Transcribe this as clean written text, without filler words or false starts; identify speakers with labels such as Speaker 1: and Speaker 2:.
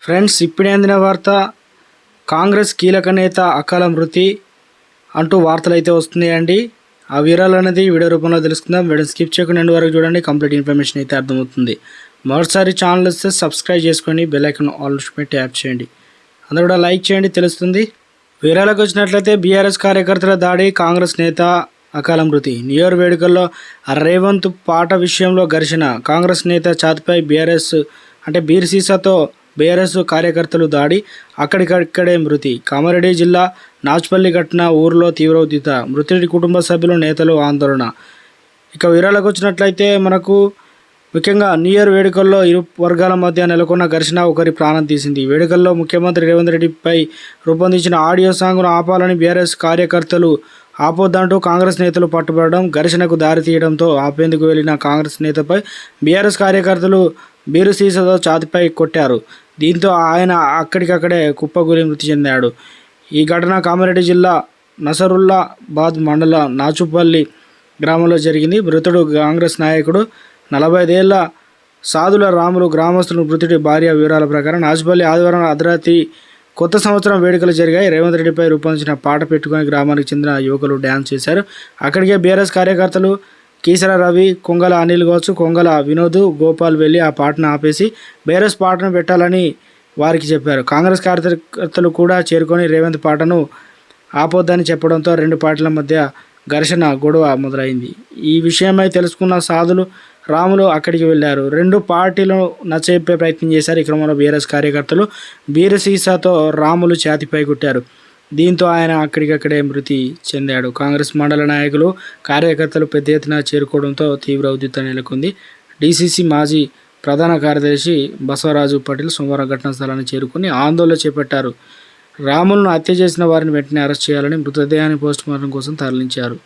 Speaker 1: Friends, ఇప్పుడే అందిన వార్త, కాంగ్రెస్ కీలక నేత అకాల మృతి అంటూ వార్తలు అయితే వస్తున్నాయండి. ఆ వివరాలు అనేది వీడియో రూపంలో తెలుసుకుందాం. వీడియో స్కిప్ చేయకుండా ఎండ్ వరకు చూడండి, కంప్లీట్ ఇన్ఫర్మేషన్ అయితే అర్థమవుతుంది. మరోసారి ఛానల్ వస్తే సబ్స్క్రైబ్ చేసుకొని బెల్ ఐకాన్ ఆల్ పెట్టి ట్యాప్ చేయండి. అందరూ కూడా లైక్ చేయండి, తెలుస్తుంది. వివరాలకు వచ్చినట్లయితే బీఆర్ఎస్ కార్యకర్తల దాడి, కాంగ్రెస్ నేత అకాల మృతి. న్యూ ఇయర్ వేడుకల్లో రేవంత్ పాట విషయంలో ఘర్షణ. కాంగ్రెస్ నేత ఛాతిపై బీర్ సీసాతో బీఆర్ఎస్ కార్యకర్తలు దాడి, అక్కడికక్కడే మృతి. కామారెడ్డి జిల్లా నాచుపల్లి ఘటన, ఊరిలో తీవ్ర ఉద్రిక్త. మృతుడి కుటుంబ సభ్యులు, నేతలు ఆందోళన. ఇక వివరాలకు వచ్చినట్లయితే మనకు ముఖ్యంగా న్యూ ఇయర్ వేడుకల్లో ఇరు వర్గాల మధ్య నెలకొన్న ఘర్షణ ఒకరి ప్రాణం తీసింది. వేడుకల్లో ముఖ్యమంత్రి రేవంత్ రెడ్డిపై రూపొందించిన ఆడియో సాంగ్ను ఆపాలని బీఆర్ఎస్ కార్యకర్తలు ఆపొద్దంటూ కాంగ్రెస్ నేతలు పట్టుబడడం, ఘర్షణకు దారితీయడంతో ఆపేందుకు వెళ్లిన కాంగ్రెస్ నేతపై బీఆర్ఎస్ కార్యకర్తలు బీరు సీసాతో ఛాతీపై కొట్టారు. దీంతో ఆయన అక్కడికక్కడే కుప్పకూలి మృతి చెందాడు. ఈ ఘటన కామారెడ్డి జిల్లా నసరుల్లాబాద్ మండల నాచుపల్లి గ్రామంలో జరిగింది. మృతుడు కాంగ్రెస్ నాయకుడు 45 ఏళ్ల సాదుల రాములు. గ్రామస్తులు మృతుడి భార్య వివరాల ప్రకారం నాచుపల్లి ఆదివారం అర్ధరాత్రి కొత్త సంవత్సరం వేడుకలు జరిగాయి. రేవంత్ రెడ్డిపై రూపొందించిన పాట పెట్టుకుని గ్రామానికి చెందిన యువకులు డ్యాన్స్ చేశారు. అక్కడికే బీఆర్ఎస్ కార్యకర్తలు కీసర రవి, కొంగల అనిల్ కావచ్చు, కొంగల వినోద్, గోపాల్ వెళ్ళి ఆ పాటను ఆపేసి బీఆర్ఎస్ పాటను పెట్టాలని వారికి చెప్పారు. కాంగ్రెస్ కార్యకర్తలు కూడా చేరుకొని రేవంత్ పాటను ఆపొద్దని చెప్పడంతో రెండు పార్టీల మధ్య ఘర్షణ, గొడవ మొదలైంది. ఈ విషయమై తెలుసుకున్న సాధులు రాములు అక్కడికి వెళ్లారు. రెండు పార్టీలు నచ్చజెప్పే ప్రయత్నం చేశారు. ఈ క్రమంలో బీఆర్ఎస్ కార్యకర్తలు బీరు సీసాతో రాములు ఛాతీపై కొట్టారు. దీంతో ఆయన అక్కడికక్కడే మృతి చెందాడు. కాంగ్రెస్ మండల నాయకులు, కార్యకర్తలు పెద్ద ఎత్తున చేరుకోవడంతో తీవ్ర ఉద్రిక్తత నెలకొంది. డీసీసీ మాజీ ప్రధాన కార్యదర్శి బసవరాజు పటేల్ సోమవారం ఘటనా స్థలాన్ని చేరుకుని ఆందోళన చేపట్టారు. రాములను హత్య చేసిన వారిని వెంటనే అరెస్ట్ చేయాలని, మృతదేహాన్ని పోస్టుమార్టం కోసం తరలించారు.